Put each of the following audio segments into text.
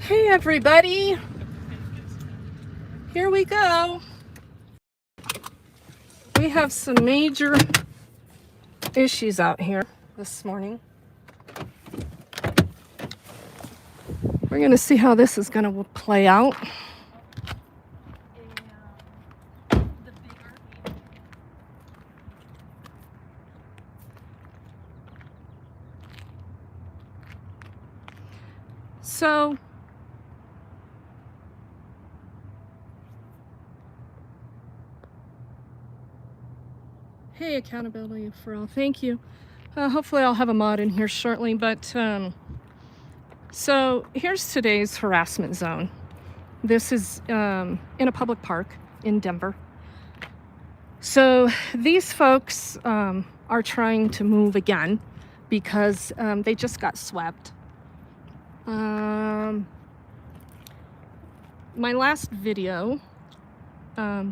Hey everybody, here we go. We have some major issues out here this morning. We're going to see how this is going to play out. So, hey, accountability for all, thank you. Hopefully I'll have a mod in here shortly, but so here's today's harassment zone. This is in a public park in Denver. So these folks are trying to move again because they just got swept. My last video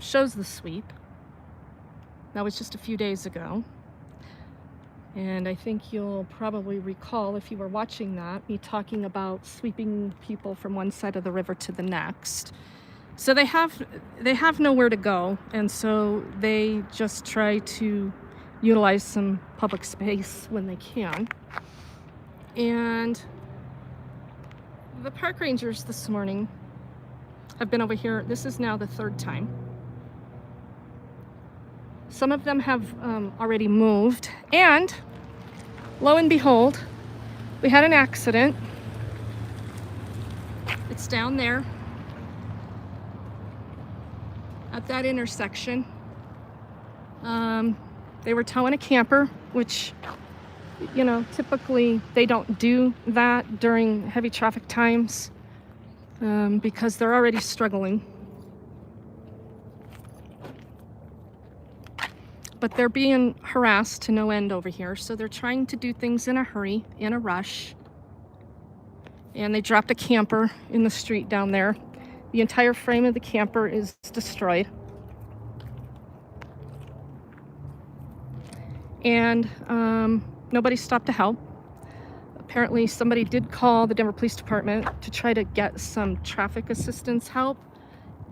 shows the sweep. That was just a few days ago. And I think you'll probably recall, if you were watching that, me talking about sweeping people from one side of the river to the next. So they have nowhere to go, and so they just try to utilize some public space when they can. And the park rangers this morning have been over here. This is now the third time. Some of them have already moved, and lo and behold, we had an accident. It's down there at that intersection. They were towing a camper, which, you know, typically they don't do that during heavy traffic times because they're already struggling. But they're being harassed to no end over here, so they're trying to do things in a hurry, in a rush. And they dropped a camper in the street down there. The entire frame of the camper is destroyed. And nobody stopped to help. Apparently somebody did call the Denver Police Department to try to get some traffic assistance help.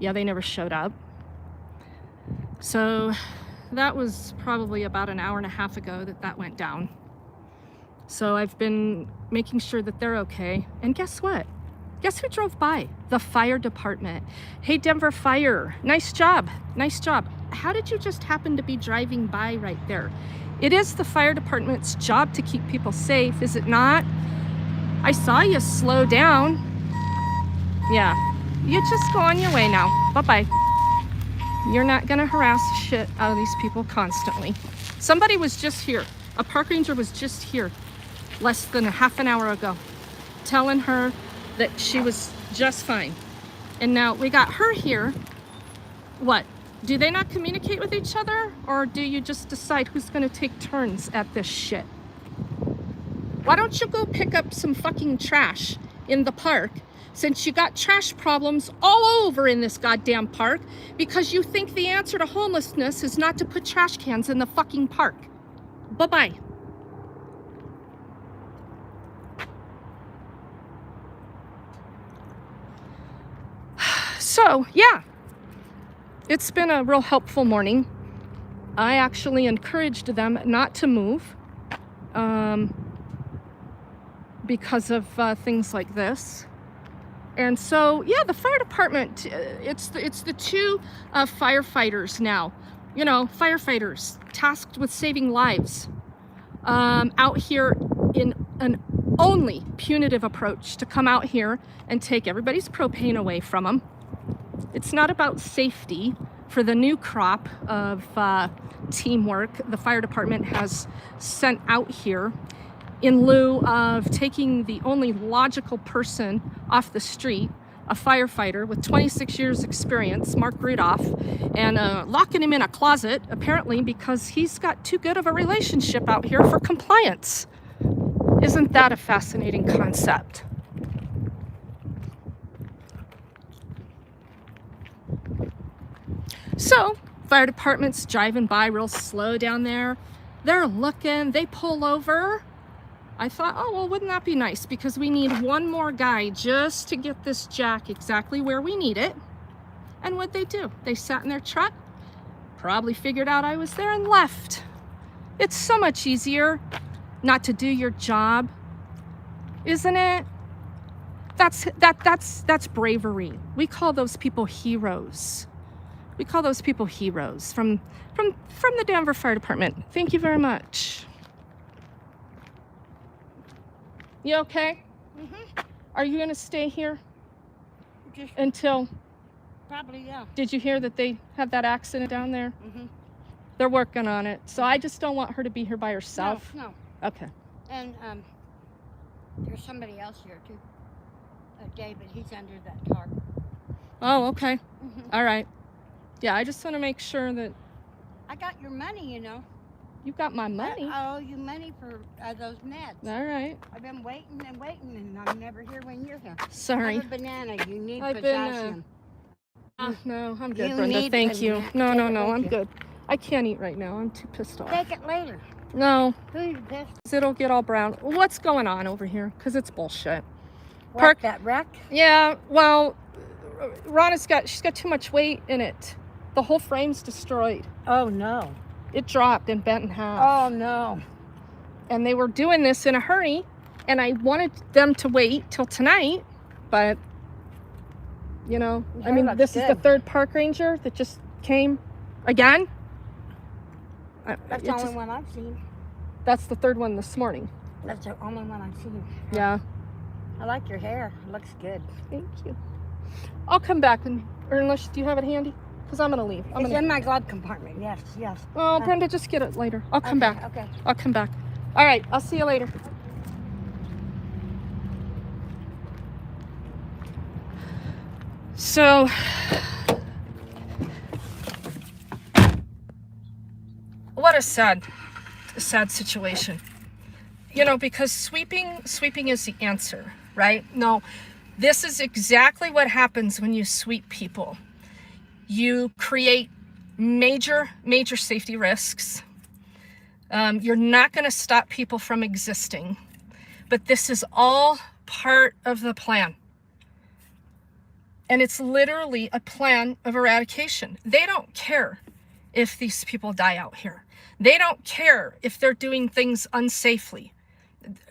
Yeah, they never showed up. So that was probably about an hour and a half ago that went down. So I've been making sure that they're okay. And guess what? Guess who drove by? The fire department. Hey, Denver Fire, nice job, nice job. How did you just happen to be driving by right there? It is the fire department's job to keep people safe, is it not? I saw you slow down. Yeah, you just go on your way now. Bye-bye. You're not gonna harass shit out of these people constantly. Somebody was just here. A park ranger was just here less than a half an hour ago, telling her that she was just fine. And now we got her here. What? Do they not communicate with each other? Or do you just decide who's gonna take turns at this shit? Why don't you go pick up some fucking trash in the park, since you got trash problems all over in this goddamn park because you think the answer to homelessness is not to put trash cans in the fucking park? Bye-bye. So, yeah, it's been a real helpful morning. I actually encouraged them not to move because of things like this. And so, yeah, the fire department, it's the two firefighters now, you know, firefighters tasked with saving lives, out here in an only punitive approach to come out here and take everybody's propane away from them. It's not about safety. For the new crop of teamwork the fire department has sent out here, in lieu of taking the only logical person off the street, a firefighter with 26 years experience, Mark Rudolph, and locking him in a closet, apparently because he's got too good of a relationship out here for compliance. Isn't that a fascinating concept? So, fire department's driving by real slow down there. They're looking, they pull over. I thought, oh, well, wouldn't that be nice? Because we need one more guy just to get this jack exactly where we need it. And what'd they do? They sat in their truck, probably figured out I was there and left. It's so much easier not to do your job, isn't it? That's bravery. We call those people heroes. We call those people heroes from the Denver Fire Department. Thank you very much. You okay? Are you gonna stay here Just until? probably, yeah. Did you hear that they had that accident down there? They're working on it. So I just don't want her to be here by herself. No. Okay. And there's somebody else here too. David, he's under that tarp. Oh, okay. All right. Yeah, I just want to make sure that I got your money, you know. you got my money. I owe you money for those meds. All right. I've been waiting and waiting, and I'm never here when you're here. Sorry. Have a banana. You need I've potassium. No, I'm good, You Brenda. need Thank you. banana. No, I'm Thank you. good. I can't eat right now. I'm too pissed off. Take it later. No, Who you pissed? it'll get all brown. What's going on over here? Because it's bullshit. Park that wreck? Yeah, well, Rhonda's she's got too much weight in it. The whole frame's destroyed. Oh no. It dropped and bent in half. Oh no. And they were doing this in a hurry, and I wanted them to wait till tonight, but you know, I mean, this is the third park ranger that just came again. That's the only one I've seen. That's the third one this morning. That's the only one I've seen. Yeah. I like your hair. It looks good. Thank you. I'll come back or unless, do you have it handy? Because I'm gonna leave. It's in my glove compartment. Yes. Oh, Brenda, just get it later. I'll come back. Okay. I'll come back. All right, I'll see you later. So, what a sad situation. You know, because sweeping is the answer, right? No, this is exactly what happens when you sweep people. You create major safety risks. You're not going to stop people from existing, but this is all part of the plan. And it's literally a plan of eradication. They don't care if these people die out here. They don't care if they're doing things unsafely.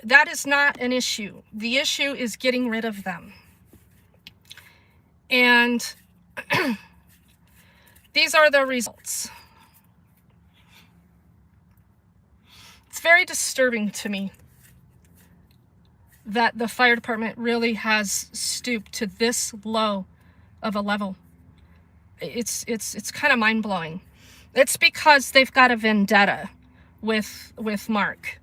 That is not an issue. The issue is getting rid of them. And these are the results. It's very disturbing to me that the fire department really has stooped to this low of a level. It's kind of mind-blowing. It's because they've got a vendetta with Mark,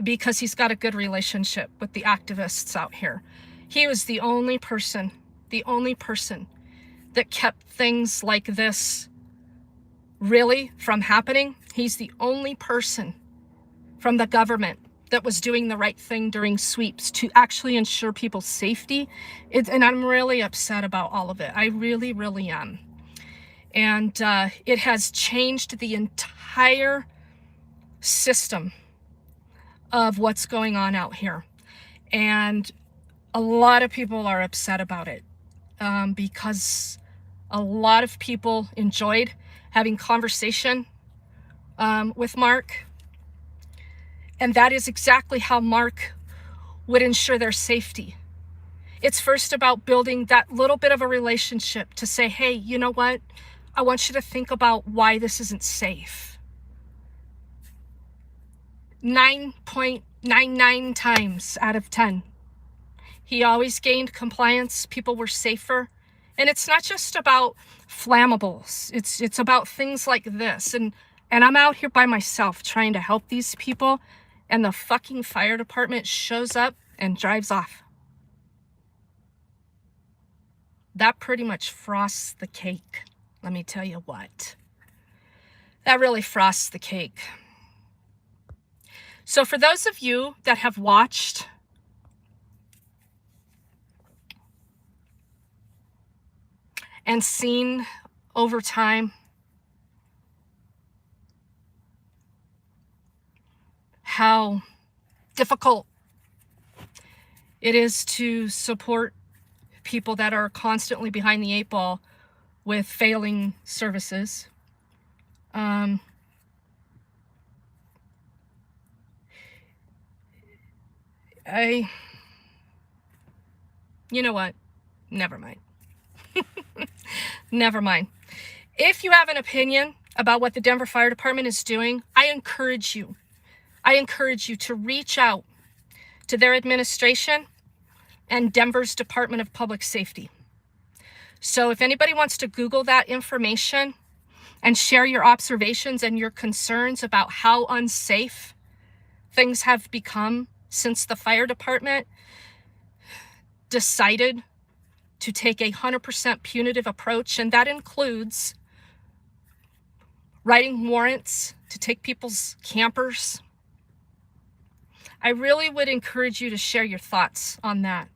because he's got a good relationship with the activists out here. He was the only person that kept things like this really from happening. He's the only person from the government that was doing the right thing during sweeps to actually ensure people's safety. And I'm really upset about all of it. I really, really am. And it has changed the entire system of what's going on out here. And a lot of people are upset about it, because a lot of people enjoyed having conversation with Mark. And that is exactly how Mark would ensure their safety. It's first about building that little bit of a relationship to say, hey, you know what? I want you to think about why this isn't safe. 9.99 times out of 10. He always gained compliance. People were safer. And it's not just about flammables. It's about things like this. And I'm out here by myself trying to help these people. And the fucking fire department shows up and drives off. That pretty much frosts the cake. Let me tell you what. That really frosts the cake. So for those of you that have watched and seen over time how difficult it is to support people that are constantly behind the 8 ball with failing services. You know what? Never mind. Never mind. If you have an opinion about what the Denver Fire Department is doing, I encourage you to reach out to their administration and Denver's Department of Public Safety. So if anybody wants to Google that information and share your observations and your concerns about how unsafe things have become since the fire department decided to take a 100% punitive approach, and that includes writing warrants to take people's campers. I really would encourage you to share your thoughts on that.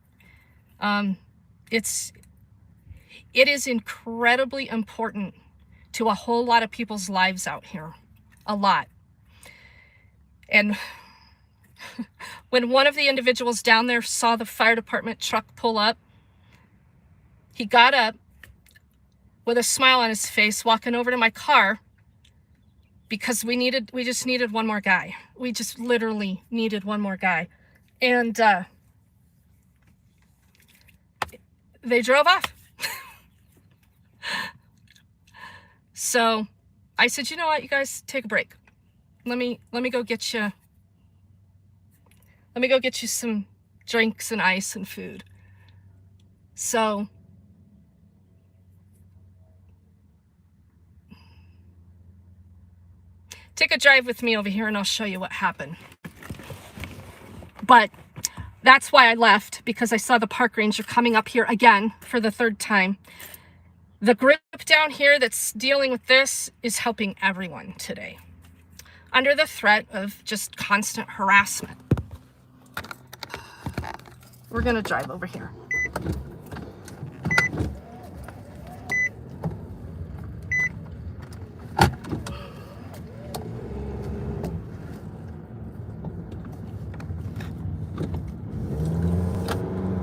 It is incredibly important to a whole lot of people's lives out here, a lot. And when one of the individuals down there saw the fire department truck pull up, he got up with a smile on his face, walking over to my car, because we just needed one more guy. We just literally needed one more guy. And they drove off. So I said, you know what, you guys take a break. Let me go get you some drinks and ice and food. So take a drive with me over here and I'll show you what happened. But that's why I left, because I saw the park ranger coming up here again for the 3rd time. The group down here that's dealing with this is helping everyone today, under the threat of just constant harassment. We're gonna drive over here.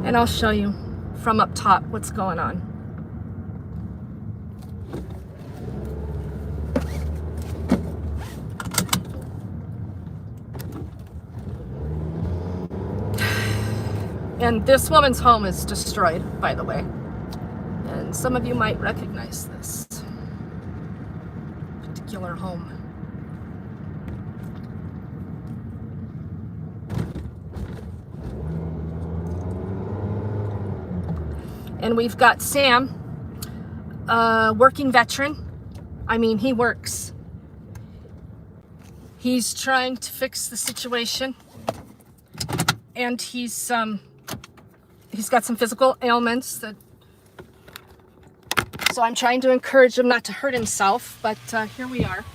And I'll show you from up top what's going on. And this woman's home is destroyed, by the way. And some of you might recognize this particular home. And we've got Sam, working veteran. I mean, he works. He's trying to fix the situation. And he's got some physical ailments so I'm trying to encourage him not to hurt himself, but here we are.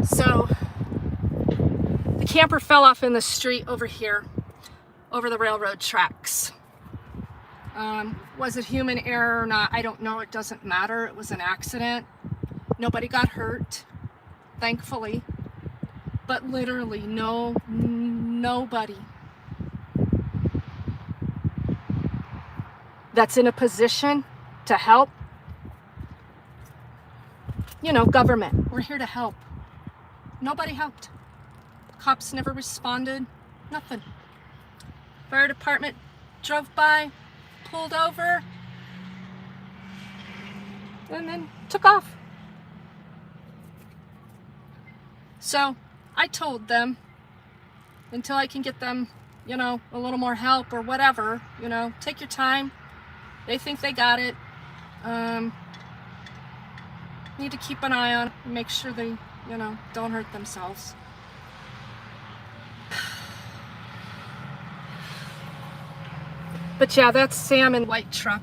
So the camper fell off in the street over here, over the railroad tracks. Was it human error or not? I don't know. It doesn't matter. It was an accident. Nobody got hurt, thankfully. But literally, nobody that's in a position to help. You know, government. We're here to help. Nobody helped. Cops never responded. Nothing. Fire department drove by, pulled over, and then took off. So I told them, until I can get them, you know, a little more help or whatever, you know, take your time. They think they got it. Need to keep an eye on it and make sure they, you know, don't hurt themselves. But yeah, that's Sam in white truck.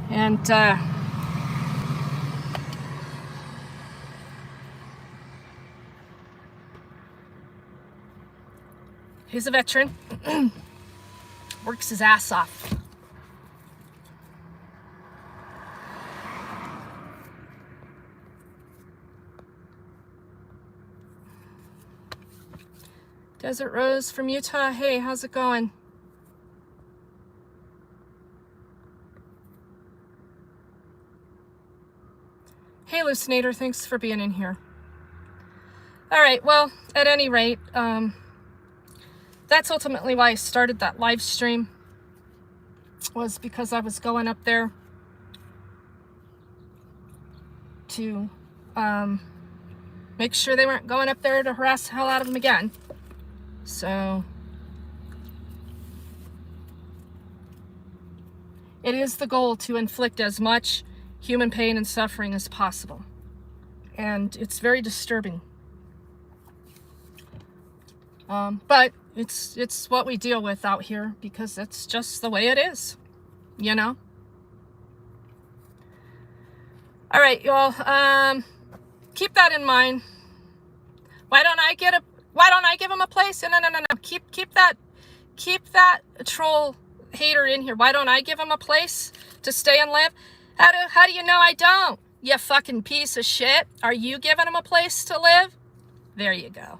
And I, 'cause He's a veteran. Works his ass off. Desert Rose from Utah. Hey, how's it going? Hey, Lucinator, thanks for being in here. All right, well, at any rate, that's ultimately why I started that live stream, was because I was going up there to make sure they weren't going up there to harass the hell out of them again. So it is the goal to inflict as much human pain and suffering as possible. And it's very disturbing. But it's what we deal with out here, because it's just the way it is, you know? All right, y'all, keep that in mind. Why don't I give him a place? No. Keep that troll hater in here. Why don't I give him a place to stay and live? How do you know I don't? You fucking piece of shit. Are you giving him a place to live? There you go.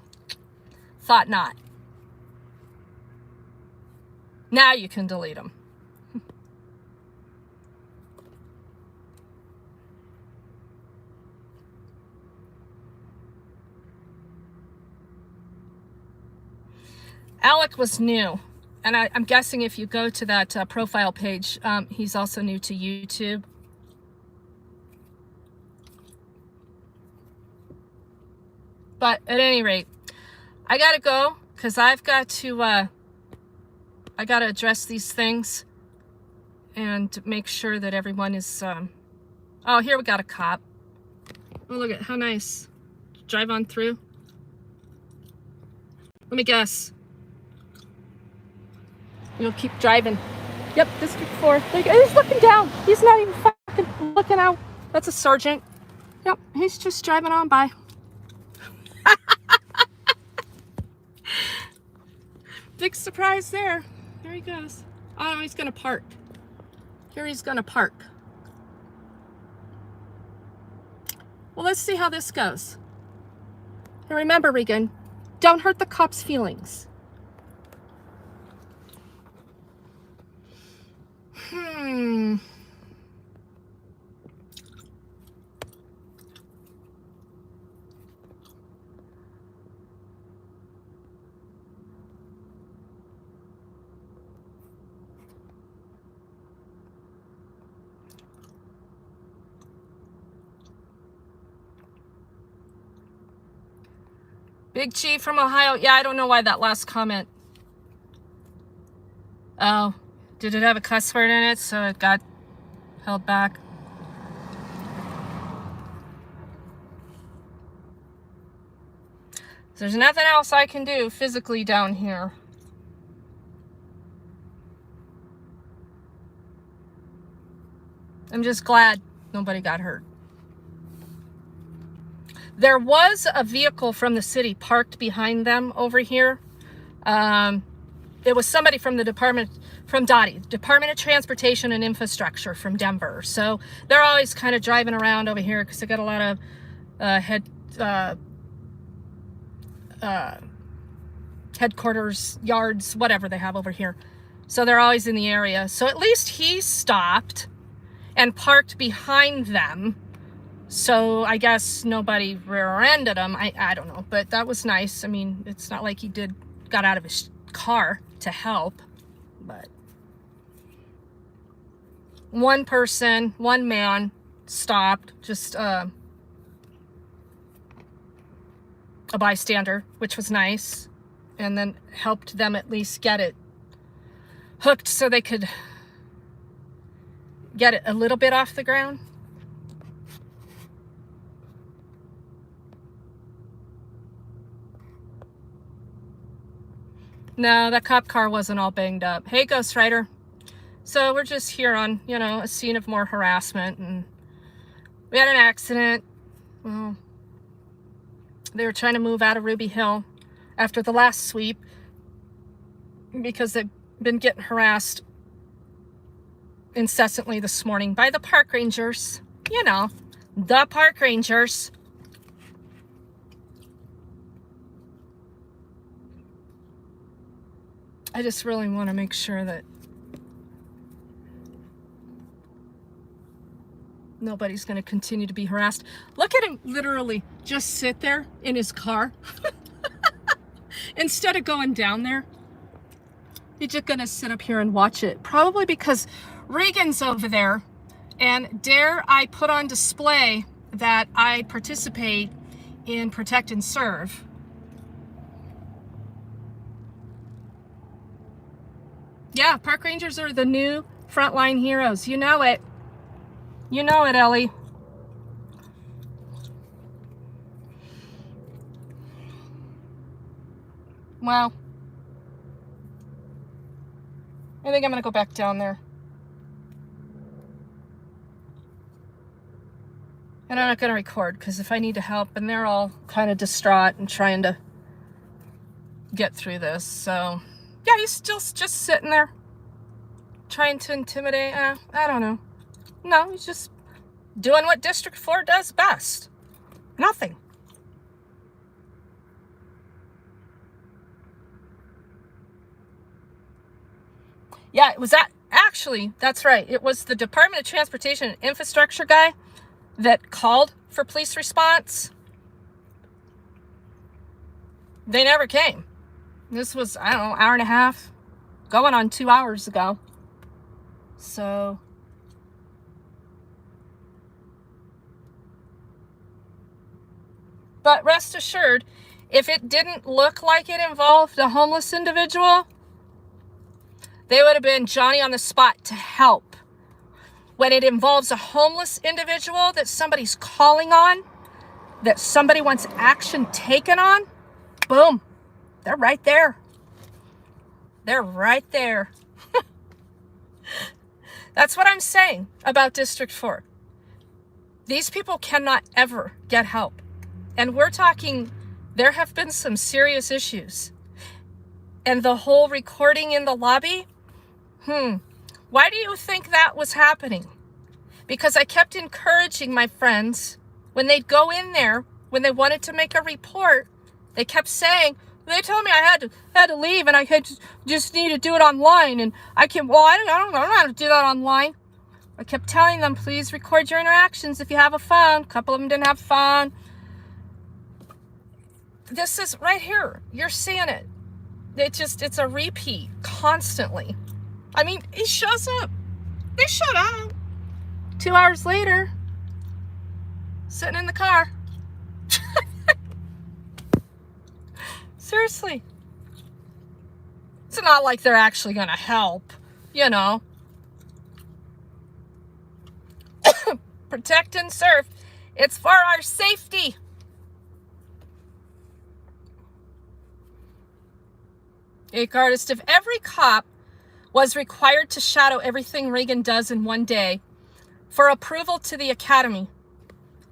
Thought not. Now you can delete him. Alec was new, and I'm guessing if you go to that profile page, he's also new to YouTube. But at any rate, I gotta go, because I've got to address these things and make sure that everyone is, oh, here we got a cop. Oh, look at how nice. Drive on through. Let me guess. You'll keep driving. Yep, District 4. He's looking down. He's not even fucking looking out. That's a sergeant. Yep, he's just driving on by. Big surprise there. There he goes. Oh, he's gonna park. Here he's gonna park. Well, let's see how this goes. And remember, Regan, don't hurt the cop's feelings. Big Chief from Ohio. Yeah, I don't know why that last comment. Oh, did it have a cuss word in it, so it got held back? There's nothing else I can do physically down here. I'm just glad nobody got hurt. There was a vehicle from the city parked behind them over here. It was somebody from the Department of Transportation and Infrastructure from Denver. So they're always kind of driving around over here because they got a lot of headquarters, yards, whatever they have over here. So they're always in the area. So at least he stopped and parked behind them. So I guess nobody rear-ended him. I don't know, but that was nice. I mean, it's not like he got out of his car to help, but one man stopped, just a bystander, which was nice, and then helped them at least get it hooked so they could get it a little bit off the ground. No, that cop car wasn't all banged up. Hey, Ghost Rider. So we're just here on, a scene of more harassment, and we had an accident. Well, they were trying to move out of Ruby Hill after the last sweep, because they've been getting harassed incessantly this morning by the park rangers. You know, the park rangers. I just really want to make sure that nobody's going to continue to be harassed. Look at him literally just sit there in his car instead of going down there. He's just going to sit up here and watch it. Probably because Regan's over there. And dare I put on display that I participate in Protect and Serve. Yeah, park rangers are the new frontline heroes. You know it. You know it, Ellie. Well, I think I'm going to go back down there. And I'm not going to record because if I need to help, and they're all kind of distraught and trying to get through this. So, yeah, he's still just sitting there trying to intimidate. I don't know. No, he's just doing what District 4 does best. Nothing. Yeah, it was that. Actually, that's right. It was the Department of Transportation and Infrastructure guy that called for police response. They never came. This was, I don't know, hour and a half, going on 2 hours ago. So, but rest assured, if it didn't look like it involved a homeless individual, they would have been Johnny on the spot to help. When it involves a homeless individual that somebody's calling on, that somebody wants action taken on, boom, they're right there. They're right there. That's what I'm saying about District 4. These people cannot ever get help. And we're talking, there have been some serious issues. And the whole recording in the lobby, why do you think that was happening? Because I kept encouraging my friends, when they'd go in there, when they wanted to make a report, they kept saying, they told me I had to leave and I could just need to do it online. And I don't know how to do that online. I kept telling them, please record your interactions if you have a phone. A couple of them didn't have a phone. This is right here. You're seeing it. It's a repeat constantly. I mean, he shows up. They showed up. 2 hours later, sitting in the car. Seriously. It's not like they're actually going to help, you know. Protect and serve. It's for our safety. Ake artist, if every cop was required to shadow everything Regan does in one day for approval to the academy,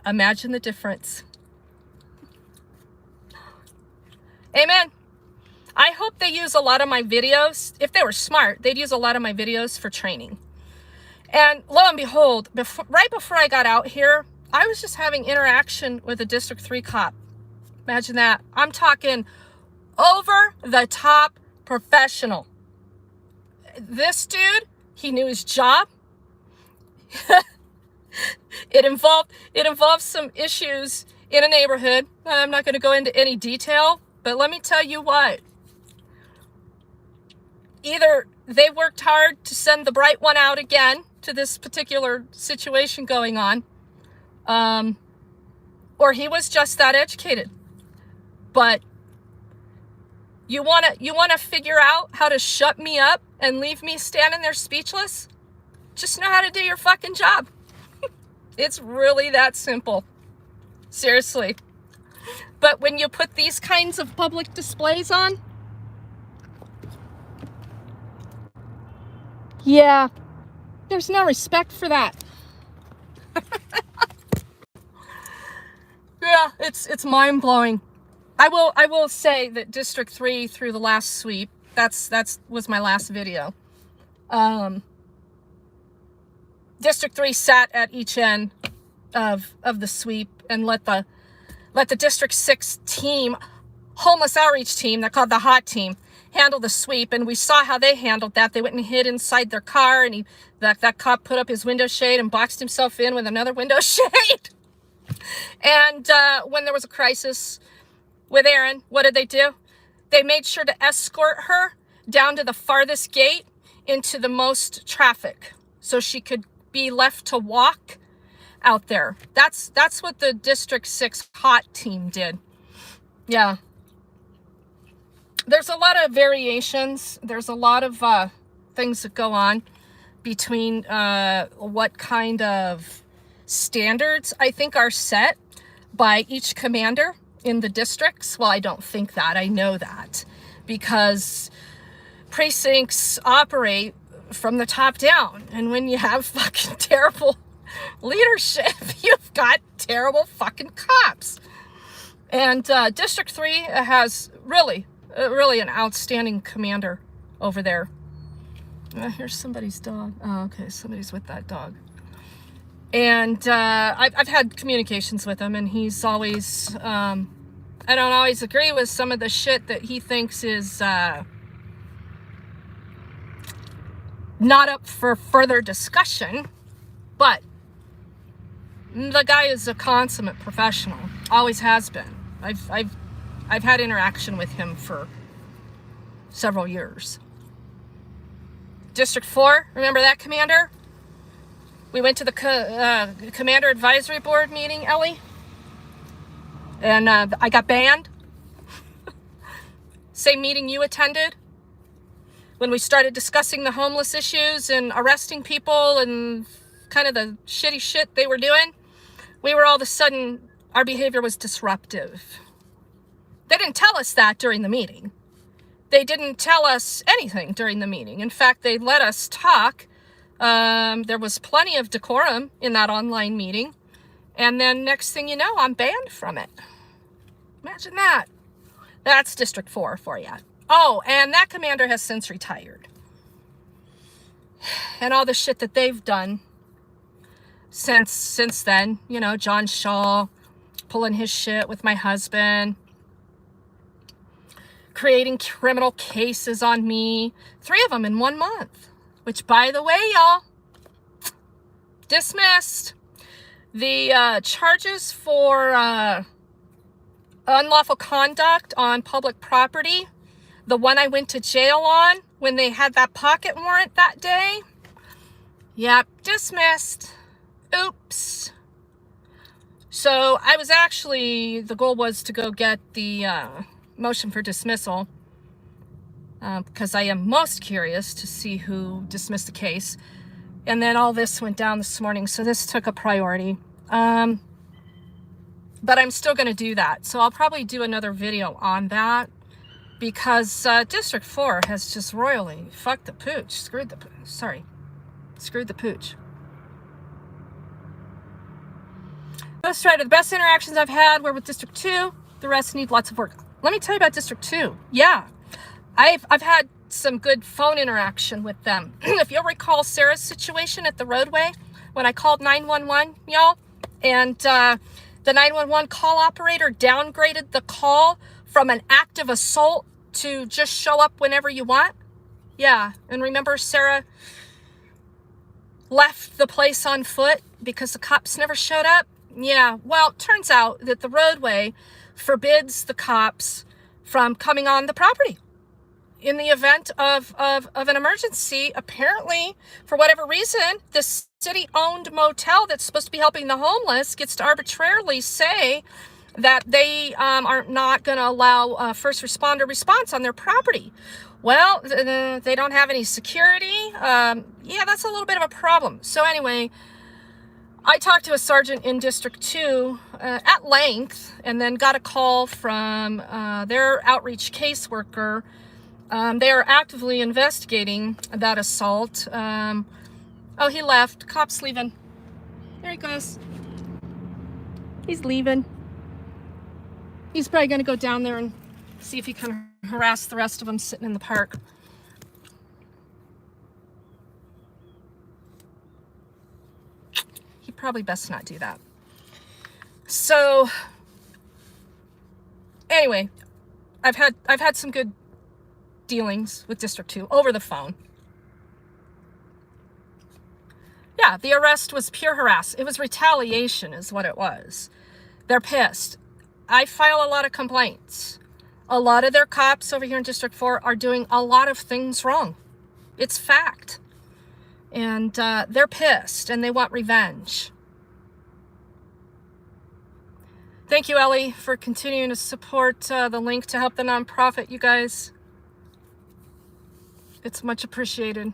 imagine the difference. Amen. I hope they use a lot of my videos. If they were smart, they'd use a lot of my videos for training. And lo and behold, right before I got out here, I was just having interaction with a District 3 cop. Imagine that. I'm talking over the top professional. This dude, he knew his job. It involved some issues in a neighborhood. I'm not going to go into any detail, but let me tell you what. Either they worked hard to send the bright one out again to this particular situation going on, or he was just that educated. But you wanna figure out how to shut me up and leave me standing there speechless? Just know how to do your fucking job. It's really that simple. Seriously. But when you put these kinds of public displays on, yeah, there's no respect for that. Yeah, it's mind-blowing. I will say that District 3, through the last sweep, That's was my last video. District 3 sat at each end of the sweep and let the District 6 team, homeless outreach team, they're called the hot team, handle the sweep. And we saw how they handled that. They went and hid inside their car, and that cop put up his window shade and boxed himself in with another window shade. And when there was a crisis with Erin, what did they do? They made sure to escort her down to the farthest gate into the most traffic so she could be left to walk out there. That's what the District 6 hot team did. Yeah. There's a lot of variations. There's a lot of things that go on between what kind of standards I think are set by each commander in the districts. Well, I don't think that. I know that because precincts operate from the top down. And when you have fucking terrible leadership, you've got terrible fucking cops. And District 3 has really an outstanding commander over there. Here's somebody's dog. Oh, okay, somebody's with that dog. And I've had communications with him, and he's always, I don't always agree with some of the shit that he thinks is not up for further discussion, but the guy is a consummate professional, always has been. I've had interaction with him for several years. District 4, remember that commander? We went to the Commander Advisory Board meeting, Ellie, and I got banned. Same meeting you attended when we started discussing the homeless issues and arresting people and kind of the shitty shit they were doing. We were all of a sudden, our behavior was disruptive. They didn't tell us that during the meeting. They didn't tell us anything during the meeting. In fact, they let us talk. There was plenty of decorum in that online meeting. And then next thing you know, I'm banned from it. Imagine that. That's District 4 for you. Oh, and that commander has since retired. And all the shit that they've done since then, you know, John Shaw pulling his shit with my husband, creating criminal cases on me, 3 of them in 1 month, which, by the way, y'all, dismissed. The charges for unlawful conduct on public property, the one I went to jail on when they had that pocket warrant that day, yep, dismissed. Oops. So I was actually, the goal was to go get the motion for dismissal because I am most curious to see who dismissed the case. And then all this went down this morning, so this took a priority. But I'm still going to do that. So I'll probably do another video on that because District 4 has just royally fucked the pooch. Screwed the pooch. Ghost Rider, the best interactions I've had were with District 2. The rest need lots of work. Let me tell you about District 2. Yeah, I've had some good phone interaction with them. If you'll recall Sarah's situation at the roadway when I called 911, y'all, and the 911 call operator downgraded the call from an active assault to just show up whenever you want. Yeah, and remember Sarah left the place on foot because the cops never showed up? Yeah, well, it turns out that the roadway forbids the cops from coming on the property in the event of an emergency. Apparently, for whatever reason, the city-owned motel that's supposed to be helping the homeless gets to arbitrarily say that they are not going to allow first responder response on their property. Well, they don't have any security. Yeah, that's a little bit of a problem. So anyway, I talked to a sergeant in District 2 at length and then got a call from their outreach caseworker. They are actively investigating that assault. Oh, he left. Cop's leaving. There he goes. He's leaving. He's probably going to go down there and see if he can harass the rest of them sitting in the park. He probably best not do that. So anyway, I've had some good dealings with District 2 over the phone. Yeah, the arrest was pure harass. It was retaliation is what it was. They're pissed. I file a lot of complaints. A lot of their cops over here in District 4 are doing a lot of things wrong. It's fact. And they're pissed and they want revenge. Thank you, Ellie, for continuing to support the link to help the nonprofit, you guys. It's much appreciated.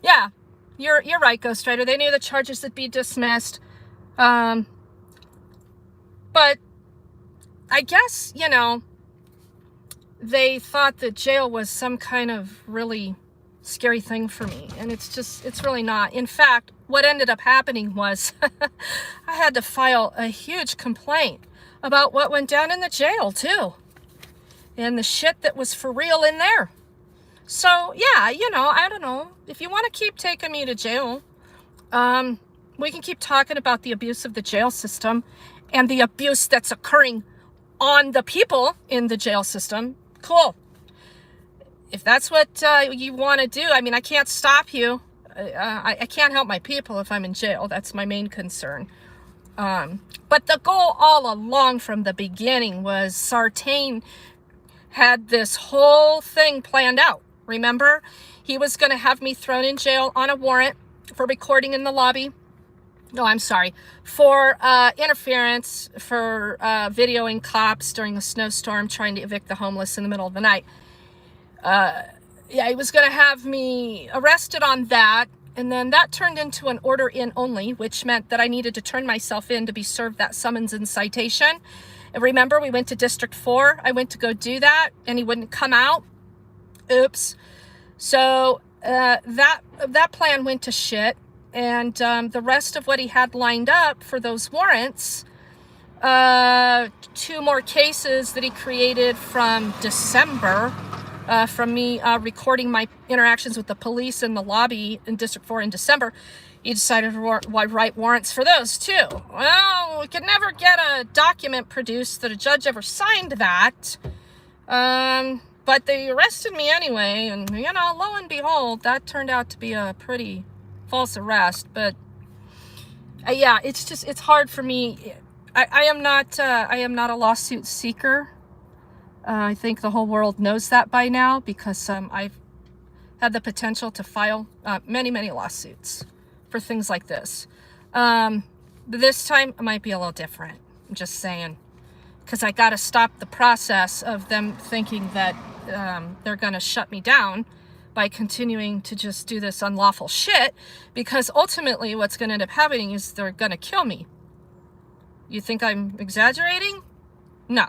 Yeah, you're right, Ghostwriter. They knew the charges would be dismissed. But I guess, you know, they thought that jail was some kind of really scary thing for me. And it's really not. In fact, what ended up happening was I had to file a huge complaint about what went down in the jail, too. And the shit that was for real in there. So, yeah, you know, I don't know. If you want to keep taking me to jail, we can keep talking about the abuse of the jail system and the abuse that's occurring on the people in the jail system. Cool. If that's what you want to do, I mean, I can't stop you. I can't help my people if I'm in jail. That's my main concern. But the goal all along from the beginning was Sartain had this whole thing planned out. Remember? He was going to have me thrown in jail on a warrant for recording in the lobby. No, I'm sorry. For interference, for videoing cops during a snowstorm trying to evict the homeless in the middle of the night. Yeah, he was going to have me arrested on that. And then that turned into an order in only, which meant that I needed to turn myself in to be served that summons and citation. And remember, we went to District 4. I went to go do that, and he wouldn't come out. Oops. So that plan went to shit. And the rest of what he had lined up for those warrants, 2 more cases that he created from December, from me recording my interactions with the police in the lobby in District 4 in December, he decided to write warrants for those too. Well, we could never get a document produced that a judge ever signed that. But they arrested me anyway, and, you know, lo and behold, that turned out to be a pretty false arrest. But, yeah, it's hard for me. I am not a lawsuit seeker. I think the whole world knows that by now because I've had the potential to file many, many lawsuits for things like this. This time, it might be a little different. I'm just saying. Because I got to stop the process of them thinking that they're going to shut me down by continuing to just do this unlawful shit. Because ultimately, what's going to end up happening is they're going to kill me. You think I'm exaggerating? No.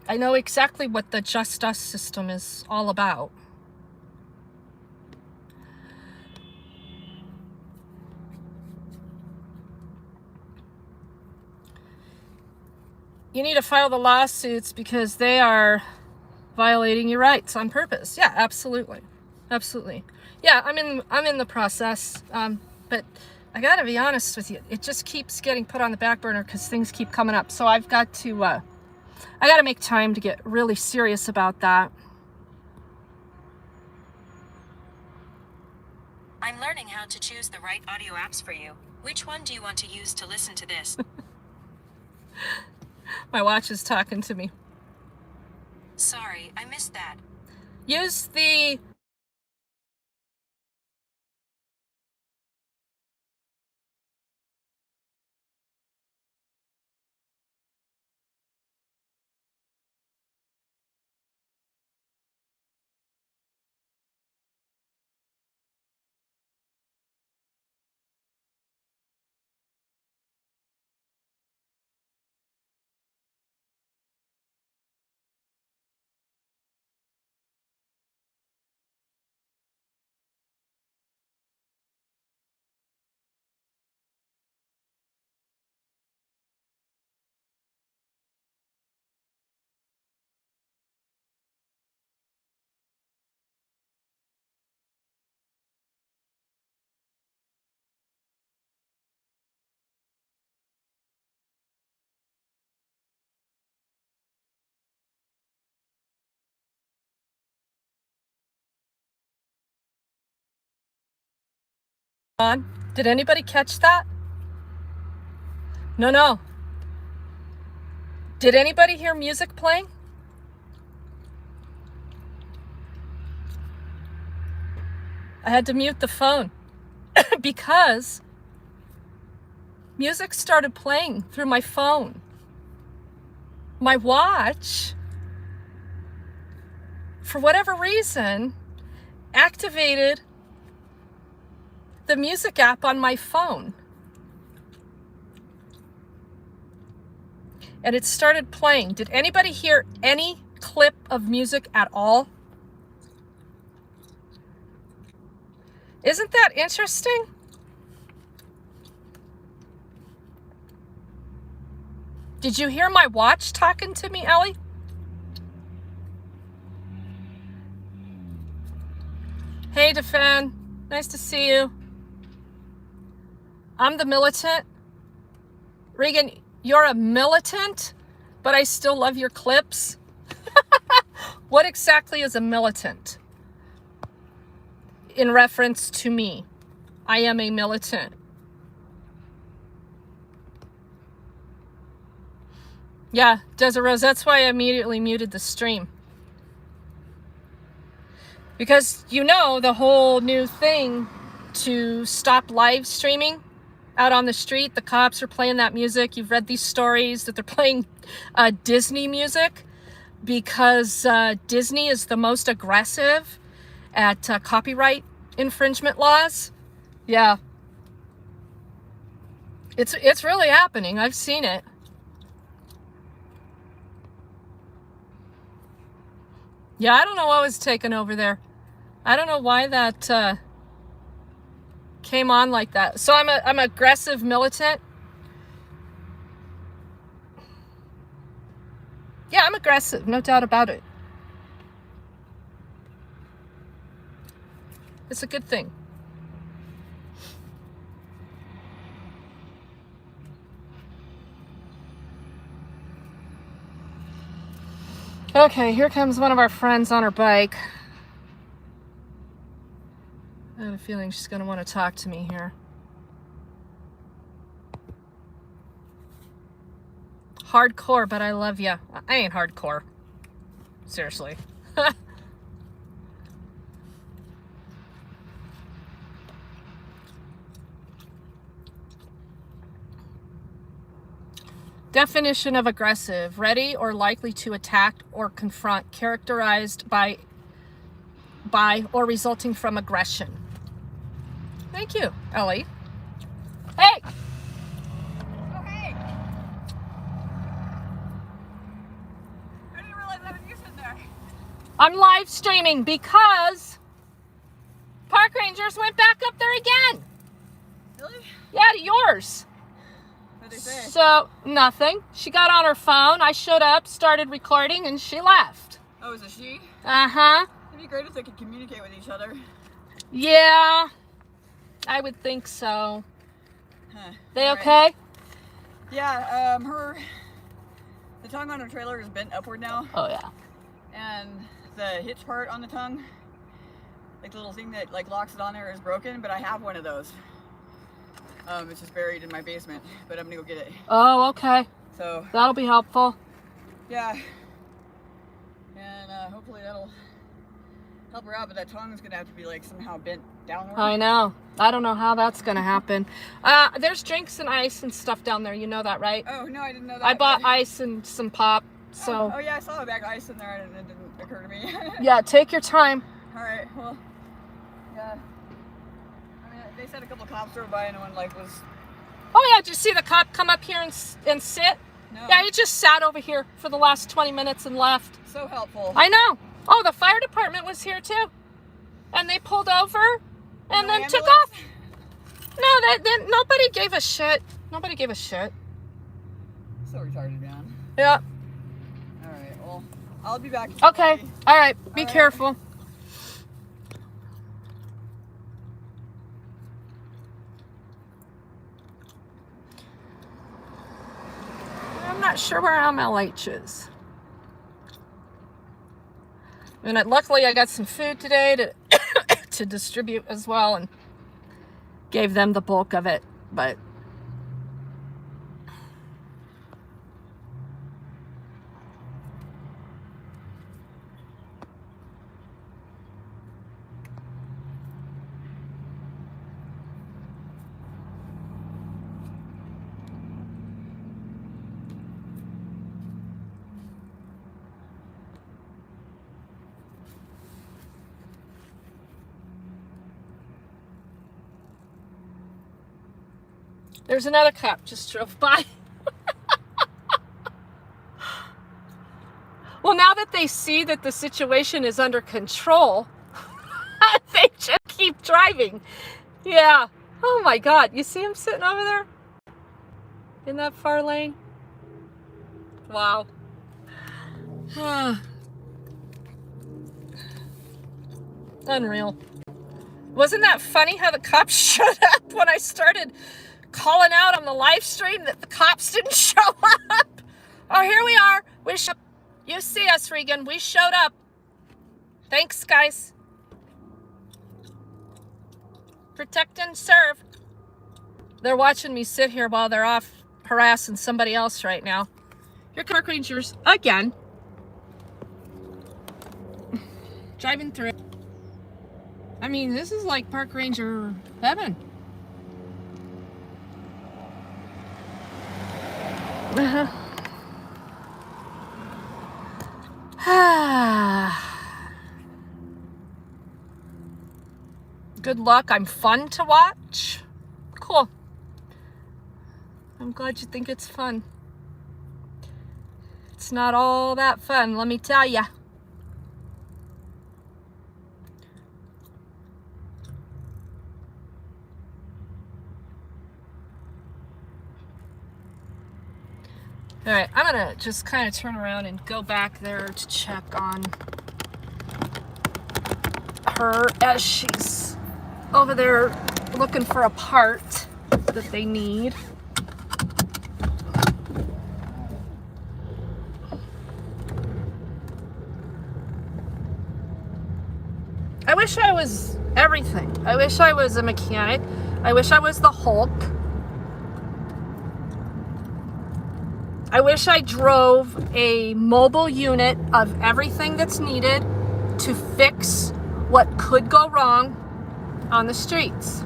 I know exactly what the justice system is all about. You need to file the lawsuits because they are violating your rights on purpose. Yeah, absolutely. Absolutely. Yeah, I'm in the process. But I gotta be honest with you, it just keeps getting put on the back burner because things keep coming up. So I've got to, I gotta make time to get really serious about that. I'm learning how to choose the right audio apps for you. Which one do you want to use to listen to this? My watch is talking to me. Sorry, I missed that. Use the on. Did anybody catch that? No. Did anybody hear music playing? I had to mute the phone because music started playing through my phone. My watch, for whatever reason, activated the music app on my phone. And it started playing. Did anybody hear any clip of music at all? Isn't that interesting? Did you hear my watch talking to me, Ellie? Hey, Defan. Nice to see you. I'm the militant. Regan, you're a militant, but I still love your clips. What exactly is a militant? In reference to me. I am a militant. Yeah, Desiree, that's why I immediately muted the stream. Because you know the whole new thing to stop live streaming out on the street, the cops are playing that music. You've read these stories that they're playing Disney music because Disney is the most aggressive at copyright infringement laws. Yeah. It's really happening. I've seen it. Yeah, I don't know what was taken over there. I don't know why that came on like that. So I'm an aggressive militant. Yeah, I'm aggressive, no doubt about it. It's a good thing. Okay, here comes one of our friends on her bike. I have a feeling she's going to want to talk to me here. Hardcore, but I love ya. I ain't hardcore. Seriously. Definition of aggressive: ready or likely to attack or confront, characterized by or resulting from aggression. Thank you, Ellie. Hey! Oh, hey! I didn't realize that was you sitting there. I'm live streaming because park rangers went back up there again. Really? Yeah, to yours. What did they say? So, nothing. She got on her phone. I showed up, started recording, and she left. Oh, is it she? Uh-huh. It'd be great if they could communicate with each other. Yeah, I would think so. Huh. They All right. okay? Yeah, the tongue on her trailer is bent upward now, Oh, yeah. and the hitch part on the tongue, like the little thing that like locks it on there, is broken, but I have one of those. It's just buried in my basement, but I'm gonna go get it. Oh, okay. So, That'll be helpful. yeah. And hopefully that'll help her out, but that tongue's gonna have to be like somehow bent downward. I know. I don't know how that's going to happen. There's drinks and ice and stuff down there. You know that, right? Oh, no, I didn't know that. I bought but- ice and some pop. So, Oh, yeah, I saw a bag of ice in there and it didn't occur to me. yeah, take your time. Alright, well, yeah. I mean, they said a couple cops drove by and one, like, was... Oh, yeah, did you see the cop come up here and sit? No. Yeah, he just sat over here for the last 20 minutes and left. So helpful. I know. Oh, the fire department was here, too. And they pulled over and No then took ambulance? off. No, nobody gave a shit. Nobody gave a shit. So retarded, man. Yeah. Alright, well, I'll be back. Okay. All right. Be All right. careful. I'm not sure where MLH is. And luckily I got some food today to to distribute as well, and gave them the bulk of it, but there's another cop just drove by. Well, now that they see that the situation is under control, they just keep driving. Yeah. Oh my God. You see him sitting over there in that far lane? Wow. Unreal. Wasn't that funny how the cops showed up when I started calling out on the live stream that the cops didn't show up? Oh, here we are. You see us, Regan. We showed up. Thanks, guys. Protect and serve. They're watching me sit here while they're off harassing somebody else right now. Your park rangers again. Driving through. I mean, this is like park ranger heaven. Good luck. I'm fun to watch. Cool. I'm glad you think it's fun. It's not all that fun, let me tell ya. All right, I'm gonna just kind of turn around and go back there to check on her as she's over there looking for a part that they need. I wish I was everything. I wish I was a mechanic. I wish I was the Hulk. I wish I drove a mobile unit of everything that's needed to fix what could go wrong on the streets.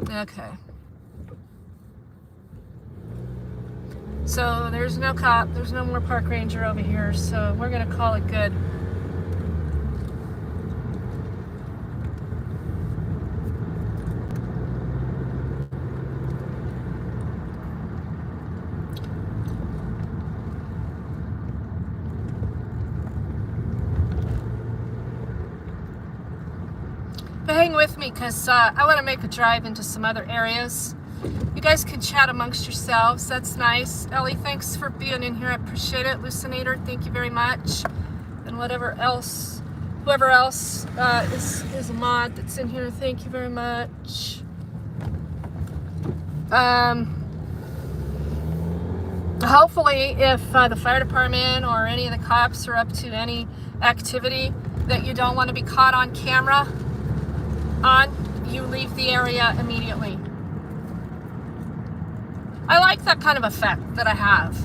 Okay. So there's no cop, there's no more park ranger over here, so we're gonna call it good. But hang with me, because I want to make a drive into some other areas. You guys can chat amongst yourselves. That's nice. Ellie, thanks for being in here. I appreciate it. Lucinator, thank you very much. And whoever else is a mod that's in here, thank you very much. Hopefully, if the fire department or any of the cops are up to any activity that you don't want to be caught on camera on, you leave the area immediately. I like that kind of effect that I have.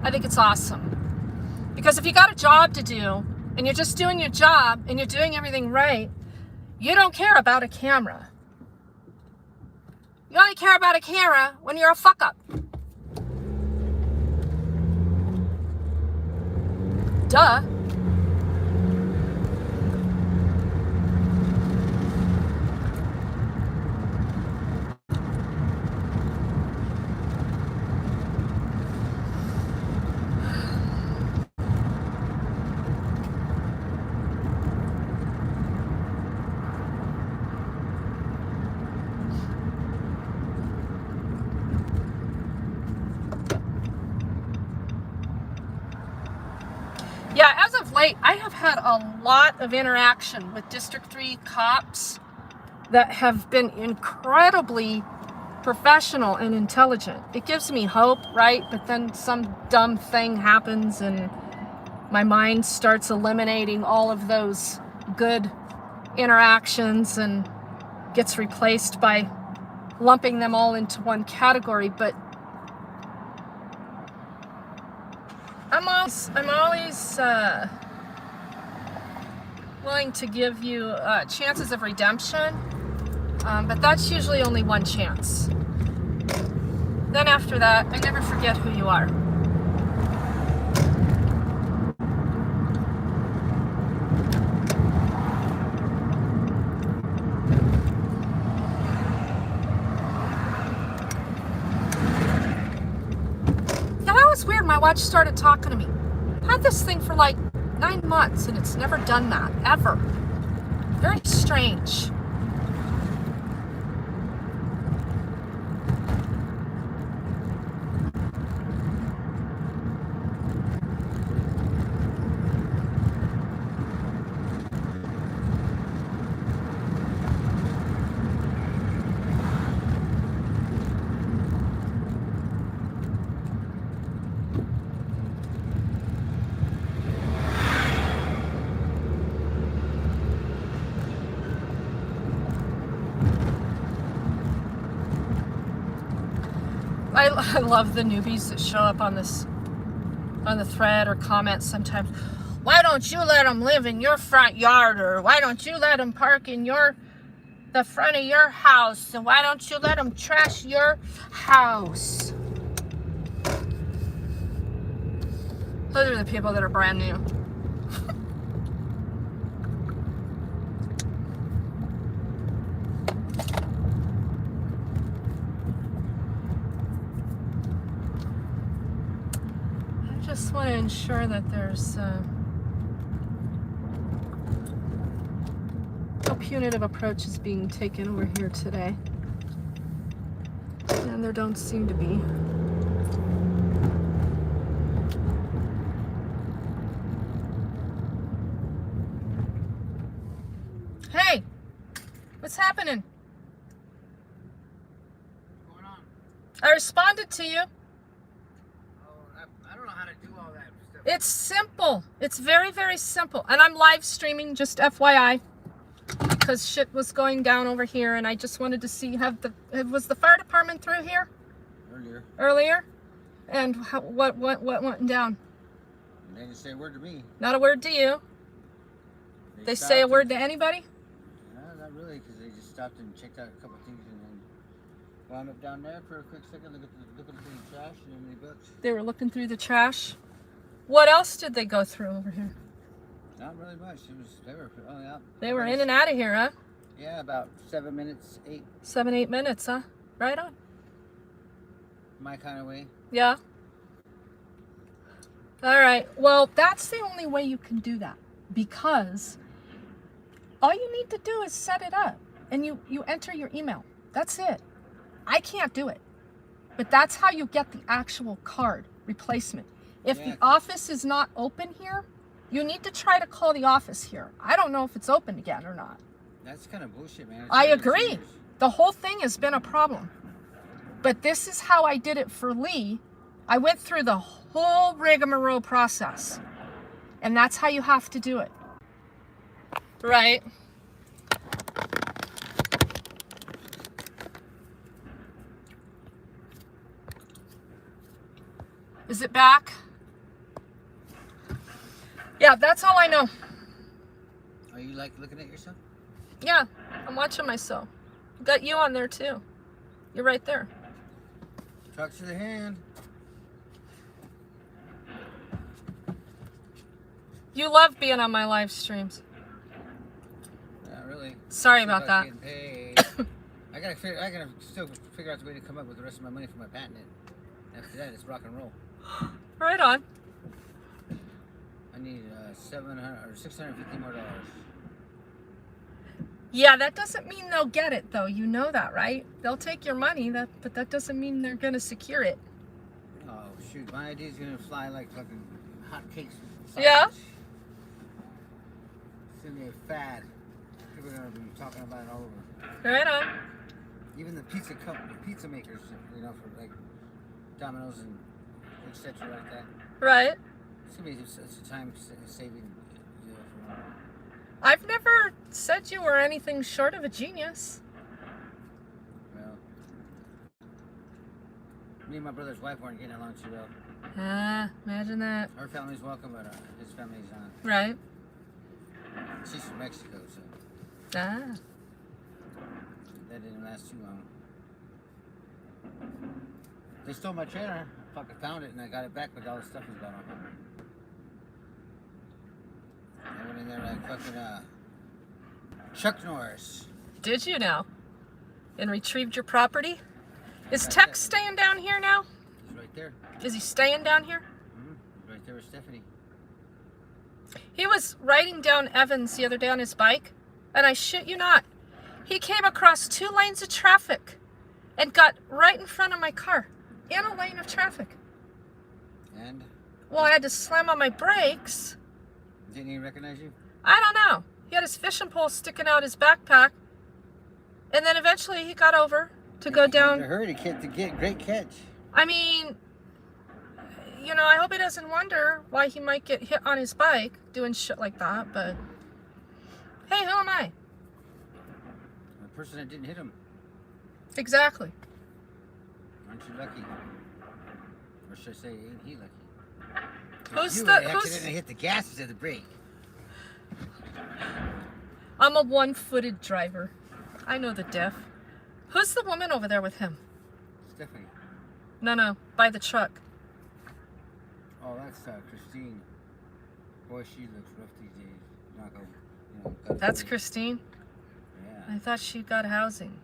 I think it's awesome. Because if you got a job to do, and you're just doing your job, and you're doing everything right, you don't care about a camera. You only care about a camera when you're a fuck-up. Duh. Yeah, as of late, I have had a lot of interaction with District 3 cops that have been incredibly professional and intelligent. It gives me hope, right? But then some dumb thing happens and my mind starts eliminating all of those good interactions and gets replaced by lumping them all into one category. But I'm always willing to give you chances of redemption, but that's usually only one chance. Then after that, I never forget who you are. Yeah, that was weird. My watch started talking to me. I had this thing for like 9 months and it's never done that, ever. Very strange. I love the newbies that show up on the thread or comment sometimes. Why don't you let them live in your front yard? Or why don't you let them park in the front of your house? And why don't you let them trash your house? Those are the people that are brand new. I just want to ensure that there's no punitive approach is being taken over here today. And there don't seem to be. Hey, what's happening? What's going on? I responded to you. I don't know how to do all that stuff. It's simple. It's very, very simple. And I'm live streaming, just FYI, because shit was going down over here, and I just wanted to see, was the fire department through here earlier? And what went down? They didn't say a word to me. Not a word to you. They say a word to anybody? No, not really, because they just stopped and checked out a couple things and then wound up down there for a quick second, looking through the trash, and then they booked. They were looking through the trash. What else did they go through over here? Not really much. They were in and out of here, huh? Yeah, about 7 minutes, 8. 7-8 minutes, huh? Right on. My kind of way. Yeah. All right. Well, that's the only way you can do that, because all you need to do is set it up and you enter your email. That's it. I can't do it. But that's how you get the actual card replacement. If the office is not open here, you need to try to call the office here. I don't know if it's open again or not. That's kind of bullshit, man. I agree. The whole thing has been a problem. But this is how I did it for Lee. I went through the whole rigmarole process. And that's how you have to do it. Right? Is it back? Yeah, that's all I know. Are you like looking at yourself? Yeah, I'm watching myself. Got you on there too. You're right there. Talk to the hand. You love being on my live streams. Not really. Sorry about that. I gotta still figure out the way to come up with the rest of my money for my patent. After that, it's rock and roll. Right on. I need $700 or $650 more. Yeah, that doesn't mean they'll get it though. You know that, right? They'll take your money, but that doesn't mean they're gonna secure it. Oh shoot, my idea's gonna fly like fucking hotcakes. Yeah. It's gonna be a fad. People are gonna be talking about it all over. Right on. Even the pizza makers, you know, for like Domino's and etc. like that. Right. It's gonna be it's a time saving, you know, for I've never said you were anything short of a genius. well. Me and my brother's wife weren't getting along too well. Ah, imagine that. Her family's welcome, but his family's not. Right. She's from Mexico, so Ah. that didn't last too long. They stole my trailer. I fucking found it and I got it back, but all the stuff was gone. I went in there like fucking Chuck Norris. Did you now? And retrieved your property? Is Got Tex that. staying down here now? He's right there. Is he staying down here? Right there with Stephanie. He was riding down Evans the other day on his bike, and I shit you not, he came across 2 lanes of traffic and got right in front of my car in a lane of traffic. And Well, I had to slam on my brakes. didn't he recognize you? I don't know. He had his fishing pole sticking out his backpack, and then eventually he got over to go In a down. hurry to get great catch. I mean, you know, I hope he doesn't wonder why he might get hit on his bike doing shit like that, but hey, who am I? The person that didn't hit him. Exactly. Aren't you lucky? Or should I say, ain't he lucky? Who's you the- actually who's- didn't hit the gas instead of the brake. I'm a one-footed driver. I know the diff. Who's the woman over there with him? Stephanie. No, by the truck. Oh, that's Christine. Boy, she looks rough these days. Not gonna, you know, got That's away. Christine? Yeah. I thought she got housing.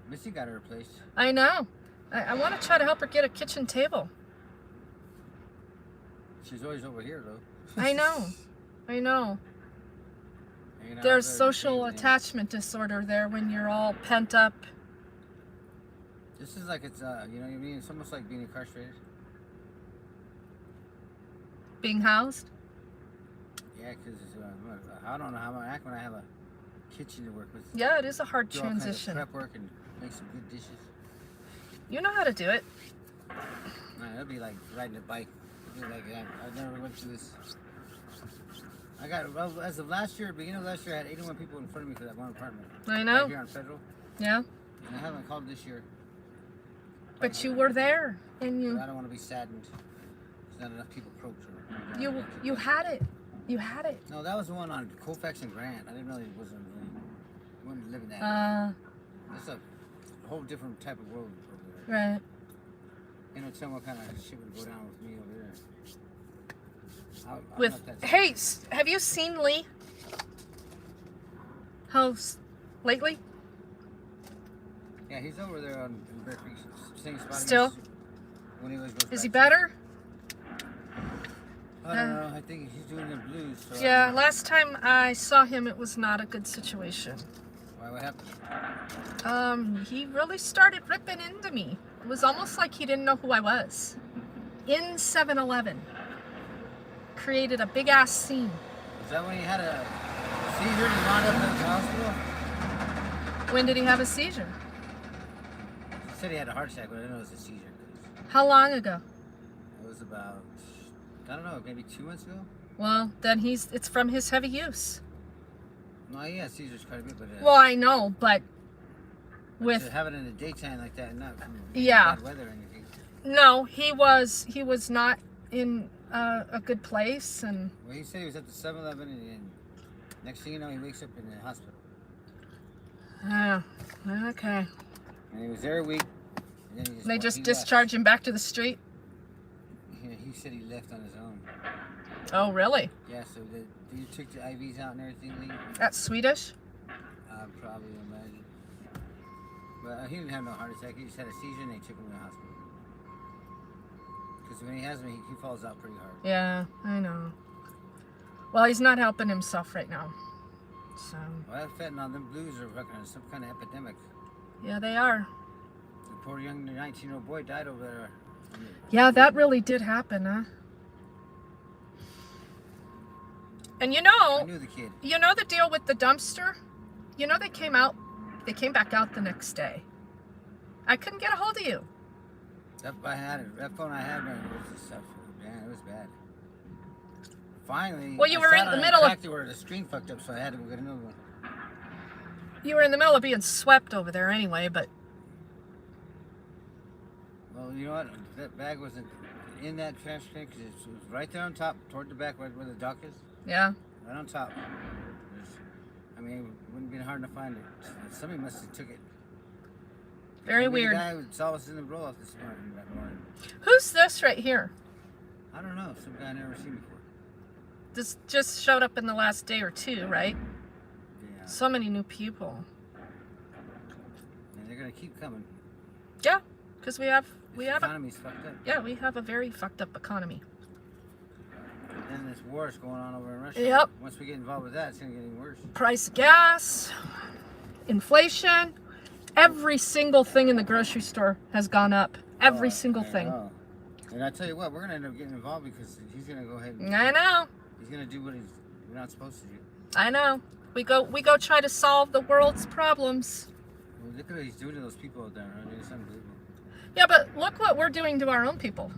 Missy got her replaced. I know. I want to try to help her get a kitchen table. She's always over here, though. I know. Hanging out There's with her social and attachment disorder there when you're all pent up. This is like it's, you know what I mean? It's almost like being incarcerated. Being housed. Yeah, because I don't know how I'm gonna act when I have a kitchen to work with. Yeah, it is a hard Do all kinds of transition. prep work and make some good dishes. You know how to do it. Man, it'll be like riding a bike. It'll be like I never went through this. I got, well, as of last year, beginning of last year, I had 81 people in front of me for that one apartment. I know. Right here on Federal. Yeah. And I haven't called this year. But you were there, and But you I don't want to be saddened. There's not enough people approach her. you had it. You had it. No, that was the one on Colfax and Grant. I didn't know it wasn't women living that. It's a whole different type of world over there. Right. You know, tell me what kind of shit would go down with me over there. I'm With not that hey, have you seen Lee? How's lately? Yeah, he's over there on Bear Creek, same spot. Still? When he was goes Is he back. better? I don't know. I think he's doing the blues. So Yeah, last time I saw him, it was not a good situation. Why? What happened? He really started ripping into me. It was almost like he didn't know who I was. In 7-Eleven. Created a big ass scene. Is that when he had a seizure and he wound up at the hospital? When did he have a seizure? He said he had a heart attack, but I didn't know it was a seizure. How long ago? It was about, I don't know, maybe 2 months ago? Well, then it's from his heavy use. No, he had seizures quite a bit, but Well, I know, but to with have it in the daytime like that and not from Yeah. bad weather or anything. no, he was not in a good place, and Well, he said he was at the 7-Eleven and next thing you know, he wakes up in the hospital. okay. And he was there a week. And then They he just left. discharge him back to the street. He said he left on his own. Oh, really? Yeah, so you took the IVs out and everything, Lee? That's Swedish? I probably imagine. But he didn't have no heart attack. He just had a seizure and they took him to the hospital. Because when he has them, he falls out pretty hard. Yeah, I know. Well, he's not helping himself right now. So, Well, that fentanyl, them blues are fucking some kind of epidemic. yeah, they are. The poor young 19-year-old boy died over there. Yeah, that really did happen, huh? And I knew the kid. you know the deal with the dumpster? You know they came out They came back out the next day. I couldn't get a hold of you. That phone I had, man, it was just stuff. Man, it was bad. Finally, Well, you I were sat in the on it middle of- exactly where the screen fucked up, so I had to go get another one. You were in the middle of being swept over there anyway, but Well, you know what? That bag wasn't in that trash can because it was right there on top, toward the back, right where the dock is. yeah. Right on top. I mean, it wouldn't have been hard to find it. Somebody must have took it. Very Maybe weird. The guy who saw us in the roll off this morning. That morning. Who's this right here? I don't know. Some guy I never seen before. This just showed up in the last day or two, right? Yeah. So many new people. And they're gonna keep coming. Yeah, because we have The a, economy's fucked up. yeah, we have a very fucked up economy. And this war is going on over in Russia. Yep. Once we get involved with that, it's gonna get even worse. Price of gas, inflation, every single thing in the grocery store has gone up. Every single I thing. know. And I tell you what, we're gonna end up getting involved because he's gonna go ahead and I know. he's gonna do what we're not supposed to do. I know. We go try to solve the world's problems. Well, look at what he's doing to those people out there. I mean, it's unbelievable. Yeah, but look what we're doing to our own people,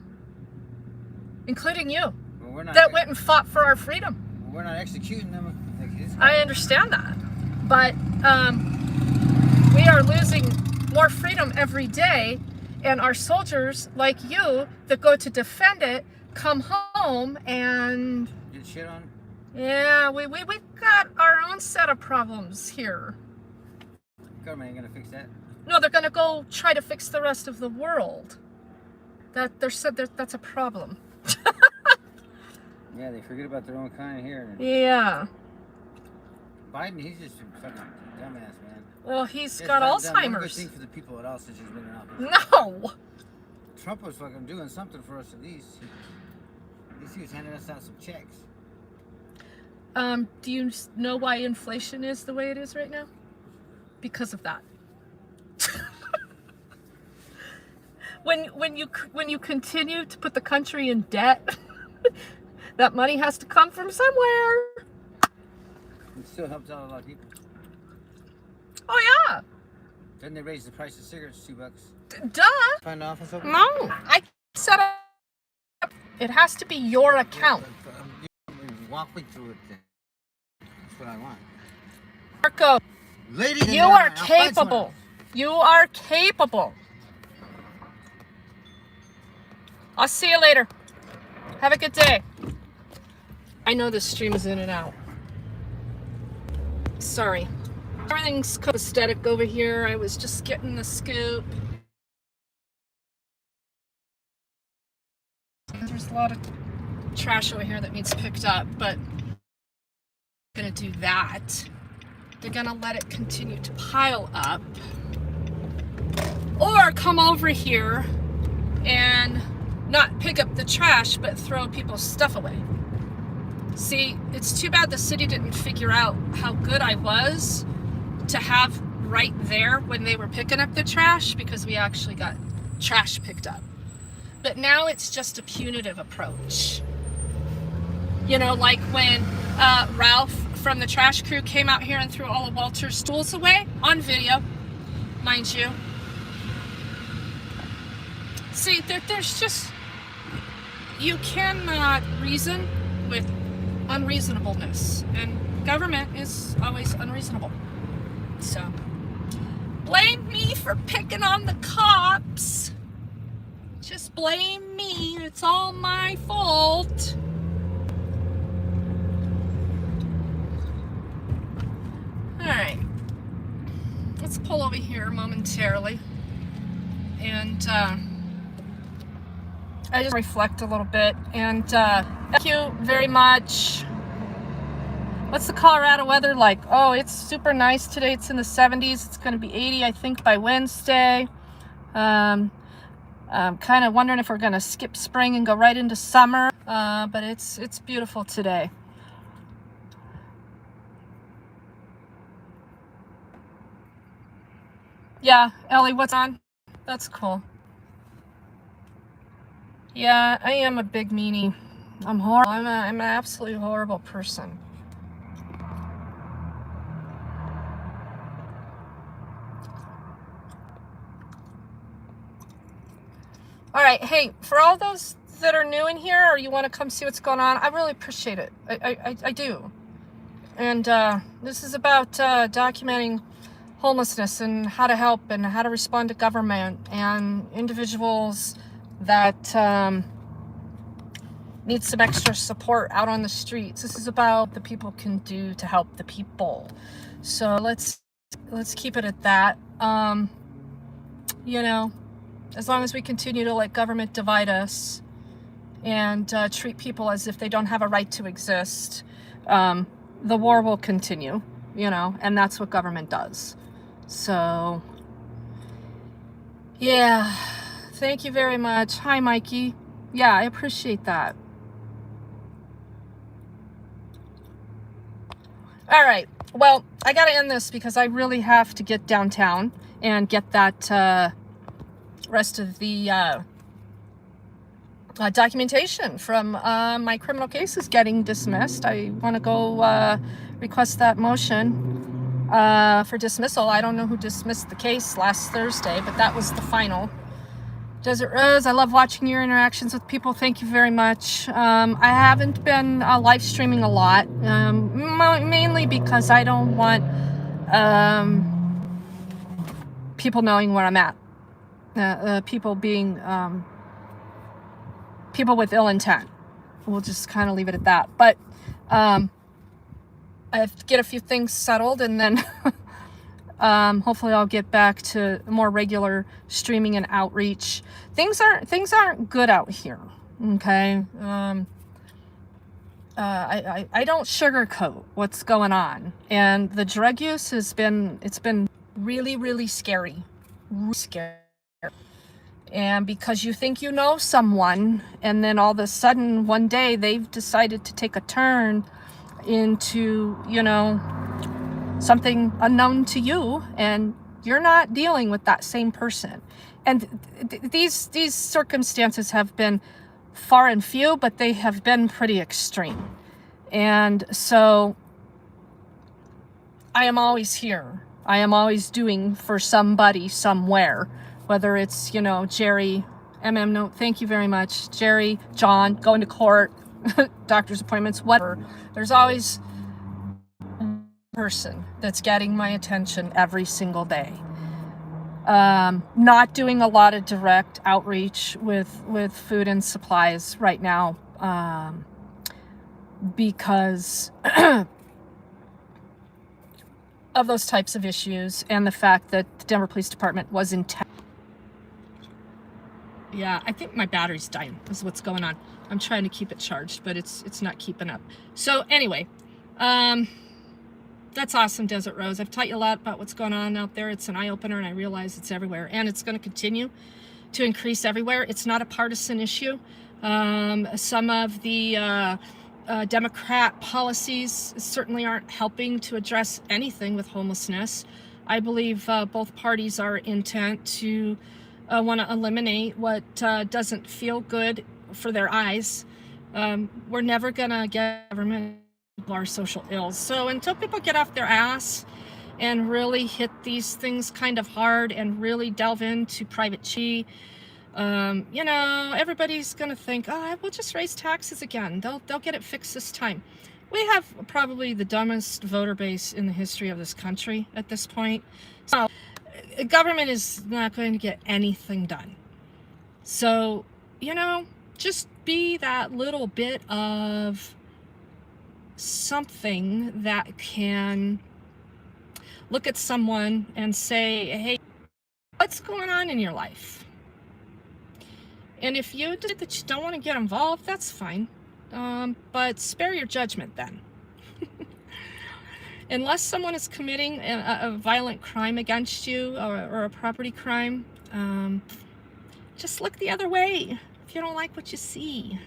including you, Well, we're not. that went and fought for our freedom. We're not executing them like his I understand that, but we are losing more freedom every day, and our soldiers, like you, that go to defend it, come home and Get shit on. yeah, we've got our own set of problems here. Government ain't gonna fix that. No, they're gonna go try to fix the rest of the world. That's a problem. Yeah, they forget about their own kind here. Yeah. Biden, he's just a fucking dumbass, man. Well, he's Just got not done one good Alzheimer's. thing for the people at all since he's been in office. No. Trump was fucking doing something for us at least. At least he was handing us out some checks. Do you know why inflation is the way it is right now? Because of that. when you continue to put the country in debt, that money has to come from somewhere. It still helps out a lot of people. Oh yeah. Then they raised the price of cigarettes $2. Duh. Find the office open? No. I set up. It has to be your account. Walk me through it then. That's what I want. Marco, Ladies and you gentlemen, are I'll find someone capable. else. You are capable. I'll see you later. Have a good day. I know this stream is in and out. Sorry. Everything's copacetic over here. I was just getting the scoop. There's a lot of trash over here that needs picked up, but I'm gonna do that. They're gonna let it continue to pile up. Or come over here and not pick up the trash, but throw people's stuff away. See, it's too bad the city didn't figure out how good I was to have right there when they were picking up the trash, because we actually got trash picked up. But now it's just a punitive approach. You know, like when Ralph from the trash crew came out here and threw all of Walter's stools away on video, mind you. See, there's just, you cannot reason with unreasonableness, and government is always unreasonable. So, blame me for picking on the cops. Just blame me. It's all my fault. All right. Let's pull over here momentarily. And I just reflect a little bit. And thank you very much. What's the Colorado weather like? Oh, it's super nice today. It's in the 70s. It's going to be 80, I think, by Wednesday. I'm kind of wondering if we're going to skip spring and go right into summer. But it's beautiful today. Yeah, Ellie, what's on? That's cool. Yeah, I am a big meanie. I'm horrible. I'm an absolutely horrible person. right. Hey, for all those that are new in here or you want to come see what's going on, I really appreciate it. I do. And this is about documenting homelessness and how to help and how to respond to government and individuals that need some extra support out on the streets. This is about the people can do to help the people. So let's keep it at that. You know, as long as we continue to let government divide us and treat people as if they don't have a right to exist, the war will continue, you know, and that's what government does. So, yeah, thank you very much. Hi, Mikey. Yeah, I appreciate that. All right. Well, I got to end this because I really have to get downtown and get that rest of the documentation from my criminal cases getting dismissed. I want to go request that motion for dismissal. I don't know who dismissed the case last Thursday, but that was the final. Desert Rose, I love watching your interactions with people. Thank you very much. I haven't been live streaming a lot, mainly because I don't want people knowing where I'm at. People being people with ill intent. We'll just kind of leave it at that. But I have to get a few things settled, and then hopefully I'll get back to more regular streaming and outreach. Things aren't good out here. Okay. I don't sugarcoat what's going on, and the drug use it's been really, really scary. Really scary. And because you think you know someone, and then all of a sudden one day they've decided to take a turn into, you know, something unknown to you, and you're not dealing with that same person. And these circumstances have been far and few, but they have been pretty extreme. And so I am always here. I am always doing for somebody somewhere, whether it's, you know, Jerry, no, thank you very much, Jerry, John, going to court, doctor's appointments, whatever. There's always person that's getting my attention every single day. Not doing a lot of direct outreach with food and supplies right now, because of those types of issues and the fact that the Denver Police Department was intent. Yeah, I think my battery's dying is what's going on. I'm trying to keep it charged, but it's not keeping up. So anyway, that's awesome, Desert Rose. I've taught you a lot about what's going on out there. It's an eye-opener, and I realize it's everywhere, and it's going to continue to increase everywhere. It's not a partisan issue. Some of the Democrat policies certainly aren't helping to address anything with homelessness. I believe both parties are intent to want to eliminate what doesn't feel good for their eyes. We're never going to get government our social ills. So until people get off their ass and really hit these things kind of hard and really delve into private chi, you know, everybody's going to think, oh, we'll just raise taxes again. They'll get it fixed this time. We have probably the dumbest voter base in the history of this country at this point. So government is not going to get anything done. So, you know, just be that little bit of something that can look at someone and say, hey, what's going on in your life? And if you decide that you don't want to get involved, that's fine. But spare your judgment then. Unless someone is committing a violent crime against you or a property crime, just look the other way if you don't like what you see.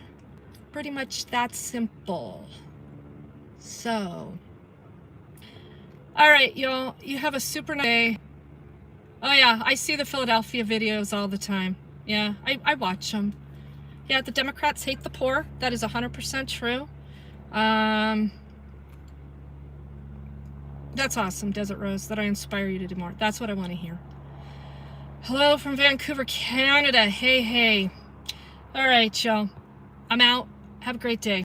Pretty much that simple. So, all right, y'all, you have a super nice day. Oh yeah, I see the Philadelphia videos all the time. Yeah, I watch them. Yeah, the Democrats hate the poor. That is 100% true. That's awesome, Desert Rose, that I inspire you to do more. That's what I want to hear. Hello from Vancouver, Canada. Hey, hey. All right, y'all. I'm out. Have a great day.